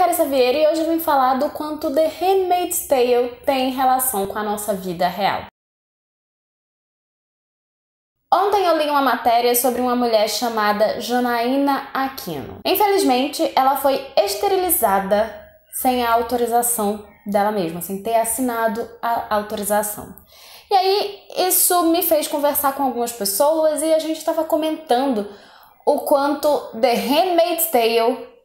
Carissa Vieira e hoje eu vim falar do quanto The Handmaid's Tale tem relação com a nossa vida real. Ontem eu li uma matéria sobre uma mulher chamada Janaína Aquino. Infelizmente, ela foi esterilizada sem a autorização dela mesma, sem ter assinado a autorização. E aí, isso me fez conversar com algumas pessoas e a gente estava comentando o quanto The Handmaid's Tale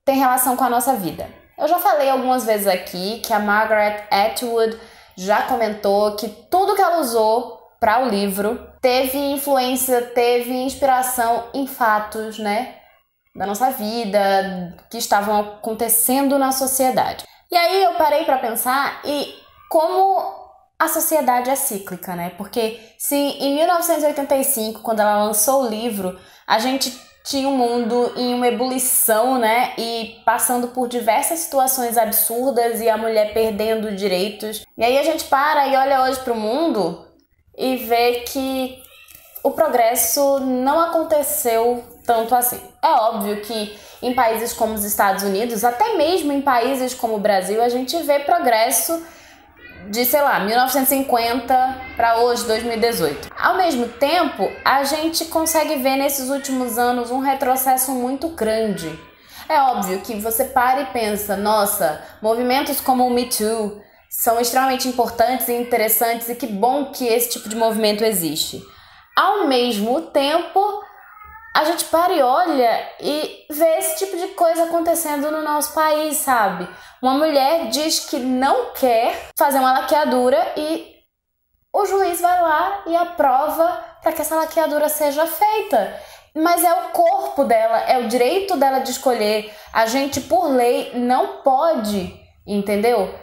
tem relação com a nossa vida. Eu já falei algumas vezes aqui que a Margaret Atwood já comentou que tudo que ela usou para o livro teve influência, teve inspiração em fatos, né, da nossa vida, que estavam acontecendo na sociedade. E aí eu parei para pensar e como a sociedade é cíclica, né? Porque se em 1985, quando ela lançou o livro, a gente tinha um mundo em uma ebulição, né? E passando por diversas situações absurdas e a mulher perdendo direitos. E aí a gente para e olha hoje para o mundo e vê que o progresso não aconteceu tanto assim. É óbvio que em países como os Estados Unidos, até mesmo em países como o Brasil, a gente vê progresso de, sei lá, 1950 para hoje, 2018. Ao mesmo tempo, a gente consegue ver nesses últimos anos um retrocesso muito grande. É óbvio que você para e pensa, nossa, movimentos como o Me Too são extremamente importantes e interessantes e que bom que esse tipo de movimento existe. Ao mesmo tempo, a gente para e olha e vê esse tipo de coisa acontecendo no nosso país, sabe? Uma mulher diz que não quer fazer uma laqueadura e o juiz vai lá e aprova para que essa laqueadura seja feita. Mas é o corpo dela, é o direito dela de escolher. A gente, por lei, não pode, entendeu?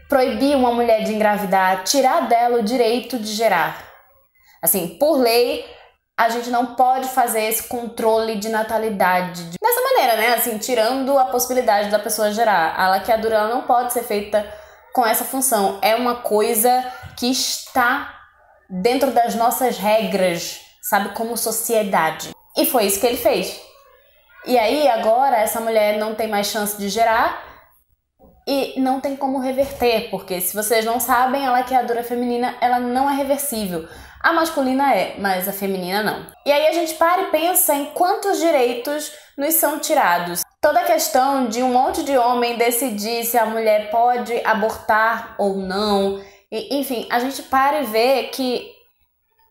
Proibir uma mulher de engravidar, tirar dela o direito de gerar. Assim, por lei, a gente não pode fazer esse controle de natalidade dessa maneira, né? Assim, tirando a possibilidade da pessoa gerar. A laqueadura ela não pode ser feita com essa função. É uma coisa que está dentro das nossas regras, sabe? Como sociedade. E foi isso que ele fez. E aí, agora, essa mulher não tem mais chance de gerar e não tem como reverter, porque se vocês não sabem, a laqueadura feminina, ela não é reversível. A masculina é, mas a feminina não. E aí a gente para e pensa em quantos direitos nos são tirados. Toda a questão de um monte de homem decidir se a mulher pode abortar ou não. E, enfim, a gente para e vê que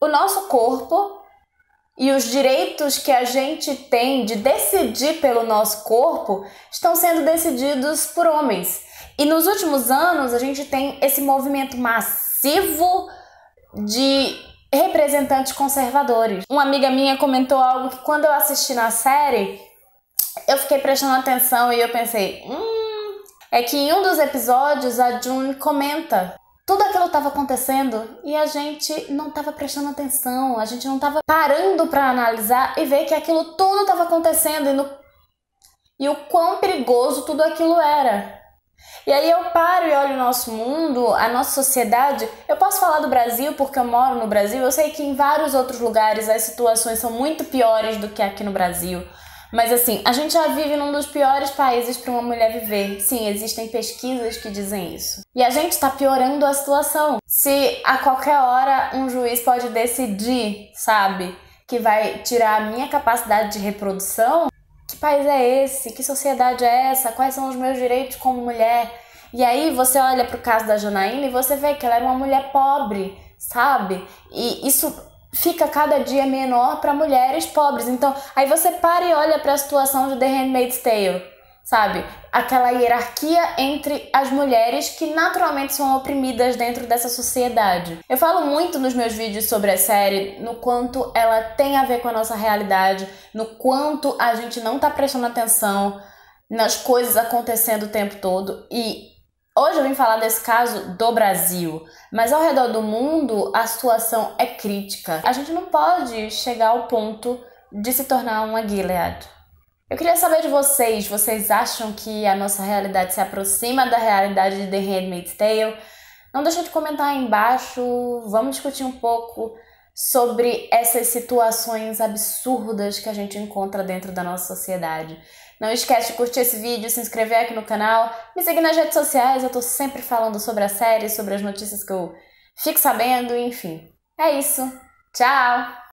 o nosso corpo e os direitos que a gente tem de decidir pelo nosso corpo estão sendo decididos por homens. E nos últimos anos a gente tem esse movimento massivo de representantes conservadores. Uma amiga minha comentou algo que quando eu assisti na série, eu fiquei prestando atenção e eu pensei, é que em um dos episódios a June comenta tudo aquilo estava acontecendo e a gente não estava prestando atenção, a gente não estava parando para analisar e ver que aquilo tudo estava acontecendo e o quão perigoso tudo aquilo era. E aí eu paro e olho o nosso mundo, a nossa sociedade. Eu posso falar do Brasil porque eu moro no Brasil. Eu sei que em vários outros lugares as situações são muito piores do que aqui no Brasil. Mas assim, a gente já vive num dos piores países para uma mulher viver. Sim, existem pesquisas que dizem isso. E a gente está piorando a situação. Se a qualquer hora um juiz pode decidir, sabe, que vai tirar a minha capacidade de reprodução, que país é esse? Que sociedade é essa? Quais são os meus direitos como mulher? E aí você olha pro caso da Janaína e você vê que ela era uma mulher pobre, sabe? E isso fica cada dia menor para mulheres pobres. Então, aí você para e olha para a situação de The Handmaid's Tale, sabe? Aquela hierarquia entre as mulheres que naturalmente são oprimidas dentro dessa sociedade. Eu falo muito nos meus vídeos sobre a série, no quanto ela tem a ver com a nossa realidade, no quanto a gente não tá prestando atenção nas coisas acontecendo o tempo todo. E hoje eu vim falar desse caso do Brasil, mas ao redor do mundo a situação é crítica. A gente não pode chegar ao ponto de se tornar uma Gilead. Eu queria saber de vocês, vocês acham que a nossa realidade se aproxima da realidade de The Handmaid's Tale? Não deixa de comentar aí embaixo, vamos discutir um pouco sobre essas situações absurdas que a gente encontra dentro da nossa sociedade. Não esquece de curtir esse vídeo, se inscrever aqui no canal, me seguir nas redes sociais, eu tô sempre falando sobre a série, sobre as notícias que eu fico sabendo, enfim. É isso. Tchau!